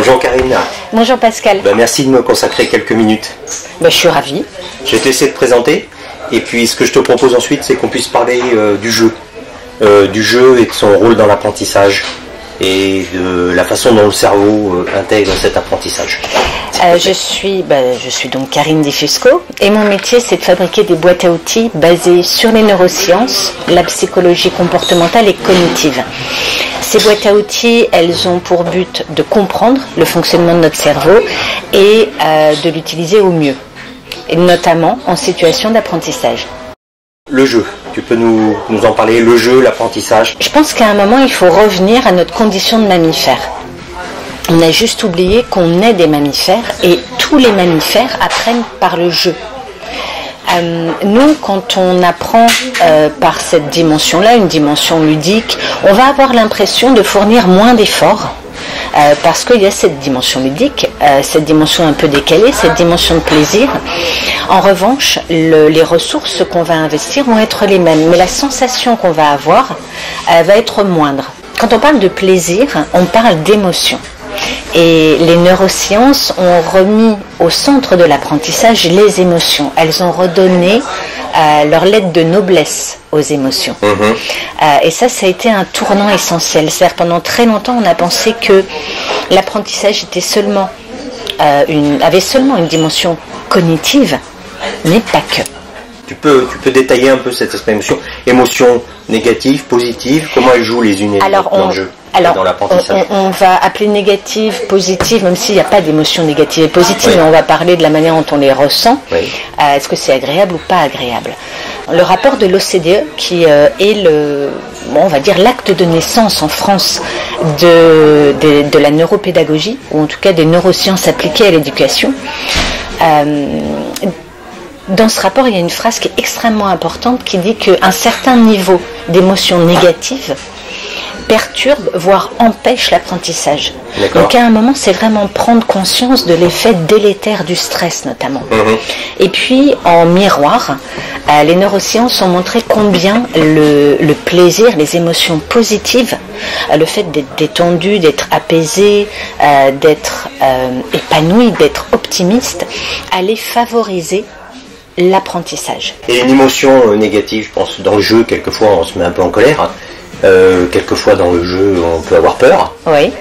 Bonjour Karine. Bonjour Pascal. Merci de me consacrer quelques minutes. Je suis ravie. Je vais te laisser te présenter. Et puis ce que je te propose ensuite, c'est qu'on puisse parler du jeu. Du jeu et de son rôle dans l'apprentissage. Et de la façon dont le cerveau intègre cet apprentissage. Je suis donc Karine Diffusco et mon métier c'est de fabriquer des boîtes à outils basées sur les neurosciences, la psychologie comportementale et cognitive. Ces boîtes à outils, elles ont pour but de comprendre le fonctionnement de notre cerveau et de l'utiliser au mieux, et notamment en situation d'apprentissage. Le jeu, tu peux nous en parler, le jeu, l'apprentissage? Je pense qu'à un moment, il faut revenir à notre condition de mammifère. On a juste oublié qu'on est des mammifères et tous les mammifères apprennent par le jeu. Nous, quand on apprend par cette dimension-là, une dimension ludique, on va avoir l'impression de fournir moins d'efforts. Parce qu'il y a cette dimension ludique, cette dimension un peu décalée, cette dimension de plaisir. En revanche, les ressources qu'on va investir vont être les mêmes, mais la sensation qu'on va avoir va être moindre. Quand on parle de plaisir, on parle d'émotion. Et les neurosciences ont remis au centre de l'apprentissage les émotions. Elles ont redonné leur lettre de noblesse aux émotions. Et ça a été un tournant essentiel. C'est-à-dire pendant très longtemps, on a pensé que l'apprentissage était avait seulement une dimension cognitive, mais pas que. Tu peux détailler un peu cette émotion, émotion négative, positive, comment elles jouent les unes et les autres dans le jeu? Dans l'apprentissage. On va appeler négative, positive, même s'il n'y a pas d'émotion négative et positive, mais on va parler de la manière dont on les ressent. Est-ce que c'est agréable ou pas agréable? Le rapport de l'OCDE, qui est on va dire l'acte de naissance en France de la neuropédagogie, ou en tout cas des neurosciences appliquées à l'éducation. Dans ce rapport, il y a une phrase qui est extrêmement importante qui dit qu'un certain niveau d'émotions négatives perturbe, voire empêche l'apprentissage. Donc à un moment, c'est vraiment prendre conscience de l'effet délétère du stress notamment. Et puis, en miroir, les neurosciences ont montré combien le plaisir, les émotions positives, le fait d'être détendu, d'être apaisé, d'être épanoui, d'être optimiste, allait favoriser l'apprentissage. Et une émotion négative, je pense, dans le jeu, quelquefois on se met un peu en colère. Quelquefois dans le jeu on peut avoir peur. Oui.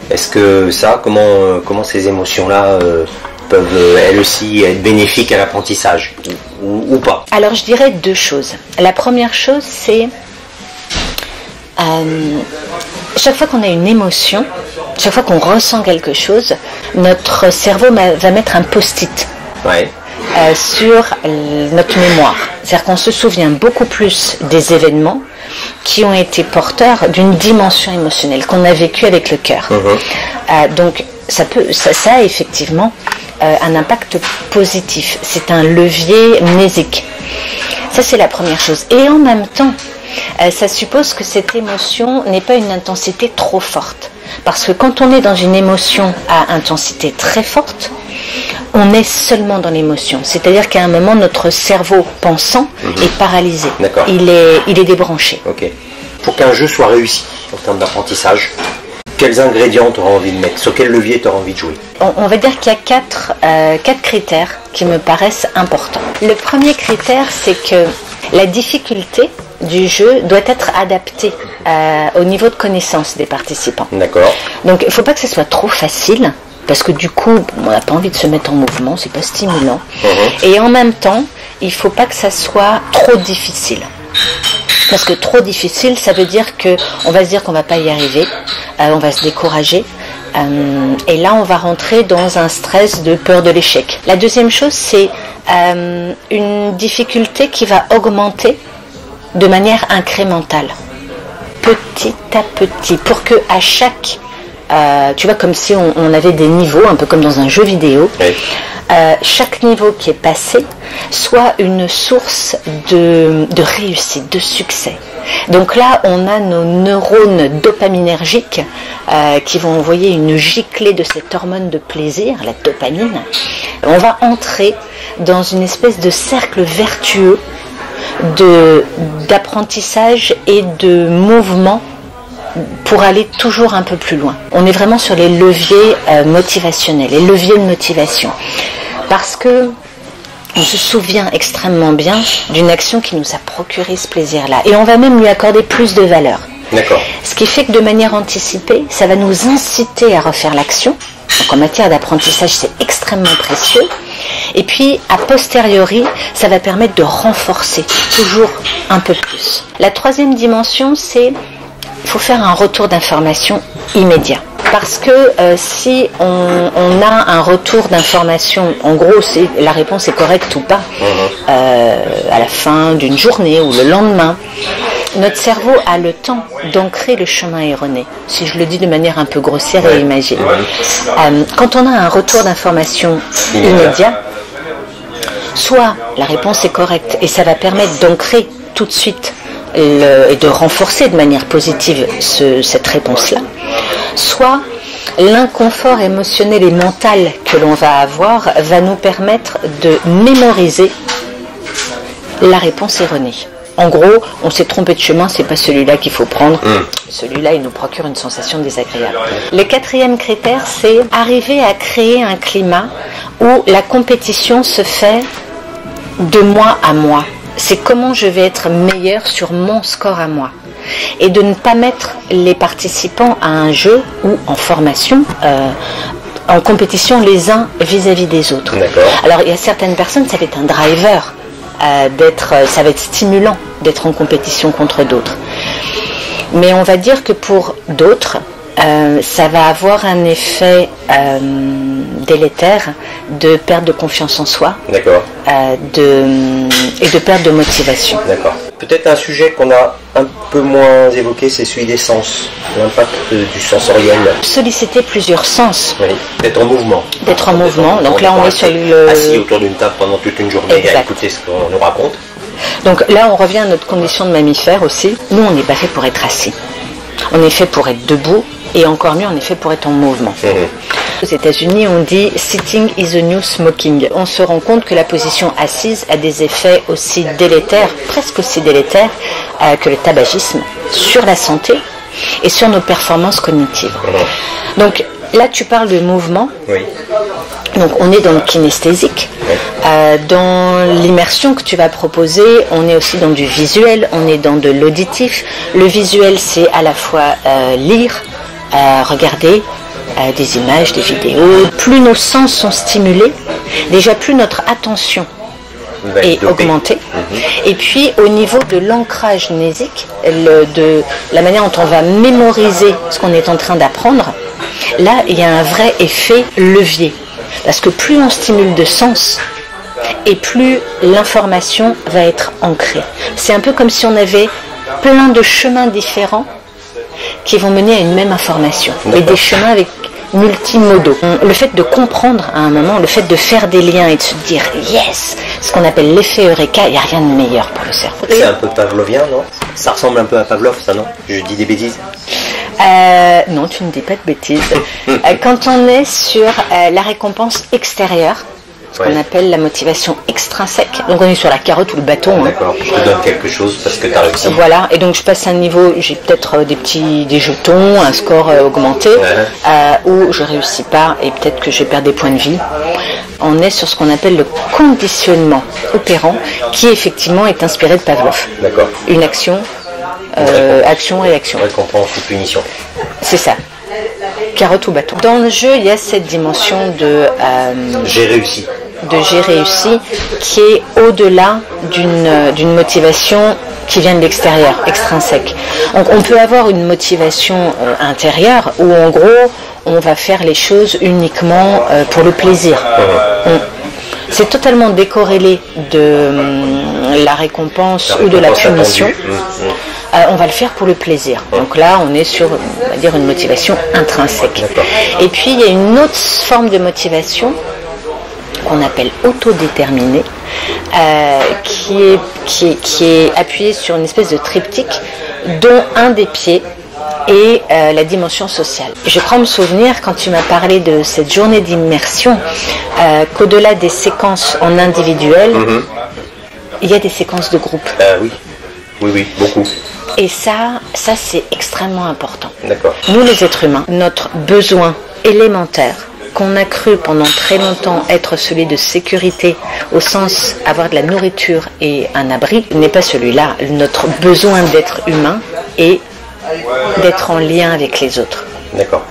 Est-ce que comment ces émotions-là peuvent elles aussi être bénéfiques à l'apprentissage ou pas? Alors je dirais deux choses. La première chose c'est chaque fois qu'on a une émotion, chaque fois qu'on ressent quelque chose, notre cerveau va mettre un post-it. Sur notre mémoire. C'est-à-dire qu'on se souvient beaucoup plus des événements qui ont été porteurs d'une dimension émotionnelle qu'on a vécue avec le cœur. Donc ça a effectivement un impact positif. C'est un levier mnésique. Ça c'est la première chose. Et en même temps, ça suppose que cette émotion n'est pas une intensité trop forte. Parce que quand on est dans une émotion à intensité très forte, on est seulement dans l'émotion. C'est-à-dire qu'à un moment, notre cerveau pensant est paralysé. Il est débranché. Pour qu'un jeu soit réussi en termes d'apprentissage, quels ingrédients tu auras envie de mettre? Sur quel levier tu auras envie de jouer? On va dire qu'il y a quatre critères qui me paraissent importants. Le premier critère, c'est que la difficulté du jeu doit être adaptée au niveau de connaissance des participants. Donc il ne faut pas que ce soit trop facile, parce que du coup, on n'a pas envie de se mettre en mouvement, c'est pas stimulant. Et en même temps, il ne faut pas que ça soit trop difficile. Parce que trop difficile, ça veut dire qu'on va se dire qu'on ne va pas y arriver, on va se décourager. Et là, on va rentrer dans un stress de peur de l'échec. La deuxième chose, c'est une difficulté qui va augmenter de manière incrémentale, petit à petit, pour que à chaque tu vois, comme si on avait des niveaux, un peu comme dans un jeu vidéo. Chaque niveau qui est passé soit une source de réussite, de succès. Donc là, on a nos neurones dopaminergiques qui vont envoyer une giclée de cette hormone de plaisir, la dopamine. On va entrer dans une espèce de cercle vertueux d'apprentissage et de mouvement pour aller toujours un peu plus loin. On est vraiment sur les leviers motivationnels, les leviers de motivation. Parce que on se souvient extrêmement bien d'une action qui nous a procuré ce plaisir-là. Et on va même lui accorder plus de valeur. D'accord. Ce qui fait que de manière anticipée, ça va nous inciter à refaire l'action. Donc en matière d'apprentissage, c'est extrêmement précieux. Et puis, a posteriori, ça va permettre de renforcer toujours un peu plus. La troisième dimension, c'est il faut faire un retour d'information immédiat. Parce que si on a un retour d'information, en gros, la réponse est correcte ou pas, à la fin d'une journée ou le lendemain, notre cerveau a le temps d'ancrer le chemin erroné, si je le dis de manière un peu grossière et imagée. Quand on a un retour d'information immédiat, soit la réponse est correcte et ça va permettre d'ancrer tout de suite et de renforcer de manière positive cette réponse-là, soit l'inconfort émotionnel et mental que l'on va avoir va nous permettre de mémoriser la réponse erronée. En gros, on s'est trompé de chemin, c'est pas celui-là qu'il faut prendre. Celui-là, il nous procure une sensation désagréable. Le quatrième critère, c'est arriver à créer un climat où la compétition se fait de mois à mois. C'est comment je vais être meilleur sur mon score à moi. Et de ne pas mettre les participants à un jeu ou en formation en compétition les uns vis-à-vis des autres. Alors, il y a certaines personnes, ça va être un driver. Ça va être stimulant d'être en compétition contre d'autres. Mais on va dire que pour d'autres, ça va avoir un effet délétère de perte de confiance en soi et de perte de motivation. D'accord. Peut-être un sujet qu'on a un peu moins évoqué, c'est celui des sens, l'impact du sensoriel. Solliciter plusieurs sens. Oui, d'être en mouvement. D'être en mouvement. Donc là, on est sur le... assis autour d'une table pendant toute une journée à écouter ce qu'on nous raconte. Donc là, on revient à notre condition de mammifère aussi. Nous, on n'est pas fait pour être assis. On est fait pour être debout et encore mieux, on est fait pour être en mouvement. Aux États-Unis, on dit « sitting is the new smoking ». On se rend compte que la position assise a des effets aussi délétères, presque aussi délétères que le tabagisme sur la santé et sur nos performances cognitives. Donc là, tu parles de mouvement. Oui. Donc on est dans le kinesthésique. Dans l'immersion que tu vas proposer, on est aussi dans du visuel, on est dans de l'auditif. Le visuel, c'est à la fois lire, regarder des images, des vidéos. Plus nos sens sont stimulés, déjà plus notre attention est augmentée. Et puis au niveau de l'ancrage mnésique, de la manière dont on va mémoriser ce qu'on est en train d'apprendre, là il y a un vrai effet levier. Parce que plus on stimule de sens, et plus l'information va être ancrée. C'est un peu comme si on avait plein de chemins différents qui vont mener à une même information. Et des chemins avec multimodaux. Le fait de comprendre à un moment, le fait de faire des liens et de se dire yes, ce qu'on appelle l'effet Eureka, il n'y a rien de meilleur pour le cerveau. C'est un peu pavlovien, non? Ça ressemble un peu à Pavlov, ça, non? Je dis des bêtises? Non, tu ne dis pas de bêtises. Quand on est sur la récompense extérieure, ce qu'on appelle la motivation extrinsèque, donc on est sur la carotte ou le bâton. D'accord, je te donne quelque chose parce que tu as réussi. Voilà, et donc je passe à un niveau, j'ai peut-être des jetons, un score augmenté, ou je réussis pas et peut-être que je perds des points de vie. On est sur ce qu'on appelle le conditionnement opérant, qui effectivement est inspiré de Pavlov. D'accord. Une action. Action-réaction. Récompense ou punition. C'est ça. Carotte ou bâton. Dans le jeu, il y a cette dimension de... j'ai réussi. De j'ai réussi, qui est au-delà d'une motivation qui vient de l'extérieur, extrinsèque. Donc on peut avoir une motivation intérieure où en gros, on va faire les choses uniquement pour le plaisir. C'est totalement décorrélé de la récompense ou de la punition. On va le faire pour le plaisir. Donc là, on est sur, on va dire, une motivation intrinsèque. Et puis, il y a une autre forme de motivation qu'on appelle autodéterminée, qui est appuyée sur une espèce de triptyque dont un des pieds est la dimension sociale. Je crois me souvenir, quand tu m'as parlé de cette journée d'immersion, qu'au-delà des séquences en individuel, il y a des séquences de groupe. Oui, beaucoup. Et ça c'est extrêmement important. D'accord. Nous les êtres humains, notre besoin élémentaire, qu'on a cru pendant très longtemps être celui de sécurité, au sens avoir de la nourriture et un abri, n'est pas celui-là. Notre besoin d'être humain est d'être en lien avec les autres. D'accord.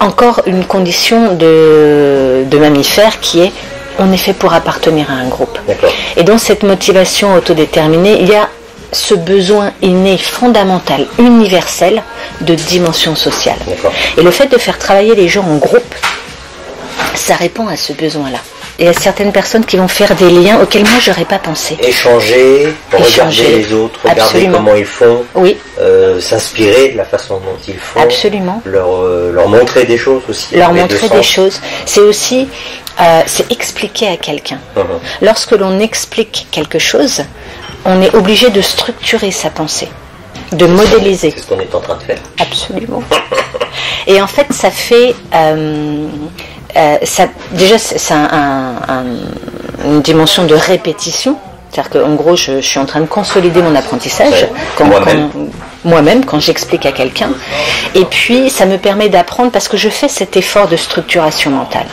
Encore une condition de mammifère qui est on est fait pour appartenir à un groupe. D'accord. Et dans cette motivation autodéterminée, il y a ce besoin inné, fondamental, universel de dimension sociale. D'accord. Et le fait de faire travailler les gens en groupe, ça répond à ce besoin-là. Et à certaines personnes qui vont faire des liens auxquels moi j'aurais pas pensé. Échanger, regarder les autres, regarder absolument. Comment ils font, oui. S'inspirer de la façon dont ils font, absolument. Leur montrer des choses aussi. Leur montrer des choses. C'est aussi c'est expliquer à quelqu'un. Lorsque l'on explique quelque chose, on est obligé de structurer sa pensée, de modéliser. C'est ce qu'on est en train de faire. Absolument. Et en fait, ça fait... déjà, c'est une dimension de répétition. C'est-à-dire qu'en gros, je suis en train de consolider mon apprentissage moi-même, quand j'explique à quelqu'un. Et puis, ça me permet d'apprendre parce que je fais cet effort de structuration mentale.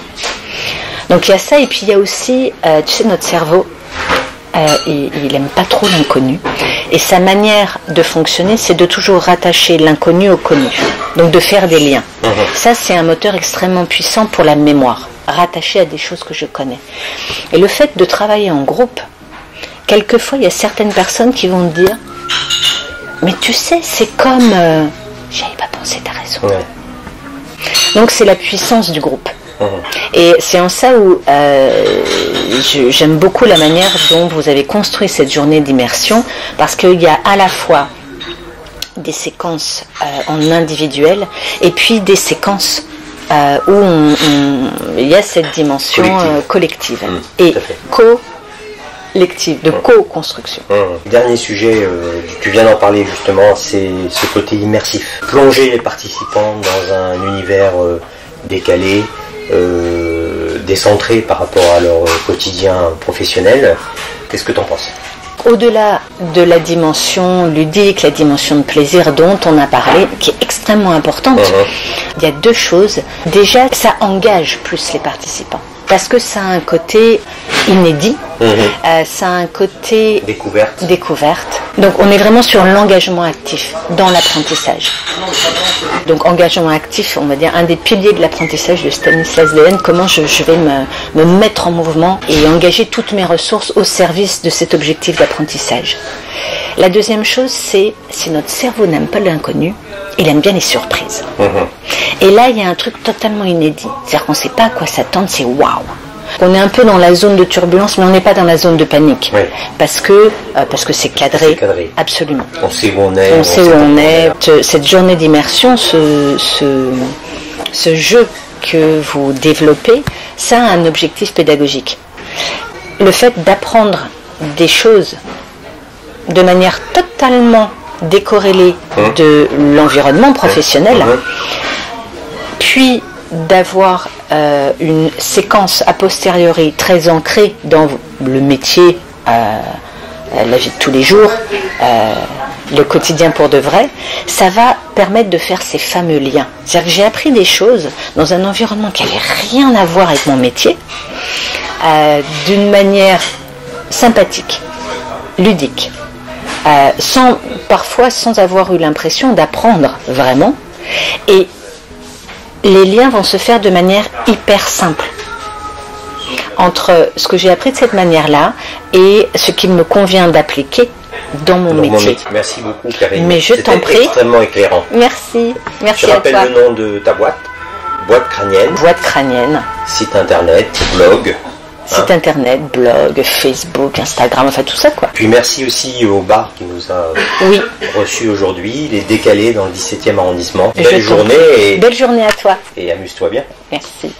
Donc, il y a ça. Et puis, il y a aussi, tu sais, notre cerveau, il n'aime pas trop l'inconnu. Et sa manière de fonctionner, c'est de toujours rattacher l'inconnu au connu. Donc, de faire des liens. Ça, c'est un moteur extrêmement puissant pour la mémoire, rattaché à des choses que je connais. Et le fait de travailler en groupe, quelquefois, il y a certaines personnes qui vont te dire « Mais tu sais, c'est comme... j'y avais pas pensé, t'as raison. Ouais. » Donc, c'est la puissance du groupe. Et c'est en ça où j'aime beaucoup la manière dont vous avez construit cette journée d'immersion, parce qu'il y a à la fois des séquences en individuel et puis des séquences où il y a cette dimension collective et collective, de co-construction. Dernier sujet, tu viens d'en parler justement, c'est ce côté immersif. Plonger les participants dans un univers décalé, décentré par rapport à leur quotidien professionnel. Qu'est-ce que tu en penses ? Au-delà de la dimension ludique, la dimension de plaisir dont on a parlé, qui est extrêmement importante, il y a deux choses. Déjà, ça engage plus les participants. Parce que ça a un côté inédit, ça a un côté découverte. Donc on est vraiment sur l'engagement actif dans l'apprentissage. Donc engagement actif, on va dire un des piliers de l'apprentissage de Stanislas Dehaene, comment je vais me mettre en mouvement et engager toutes mes ressources au service de cet objectif d'apprentissage. La deuxième chose, c'est si notre cerveau n'aime pas l'inconnu, il aime bien les surprises. Et là, il y a un truc totalement inédit. C'est-à-dire qu'on ne sait pas à quoi s'attendre, c'est waouh. On est un peu dans la zone de turbulence, mais on n'est pas dans la zone de panique. Oui. Parce que c'est cadré. C'est cadré. Absolument. On sait où on est. On sait où on est. Cette journée d'immersion, ce jeu que vous développez, ça a un objectif pédagogique. Le fait d'apprendre des choses de manière totalement décorrélée de l'environnement professionnel, puis d'avoir une séquence a posteriori très ancrée dans le métier, la vie de tous les jours, le quotidien pour de vrai, ça va permettre de faire ces fameux liens. C'est-à-dire que j'ai appris des choses dans un environnement qui n'avait rien à voir avec mon métier, d'une manière sympathique, ludique, parfois sans avoir eu l'impression d'apprendre vraiment. Et les liens vont se faire de manière hyper simple entre ce que j'ai appris de cette manière-là et ce qu'il me convient d'appliquer dans mon métier. Merci beaucoup, Karine. Mais je t'en prie. C'était extrêmement éclairant. Merci à toi. Je rappelle le nom de ta boîte, Boîte Crânienne. Boîte Crânienne. Site internet, blog. Site internet, blog, Facebook, Instagram, enfin tout ça quoi. Puis merci aussi au bar qui nous a reçus aujourd'hui, les Décalés dans le 17e arrondissement. Belle journée à toi. Et amuse-toi bien. Merci.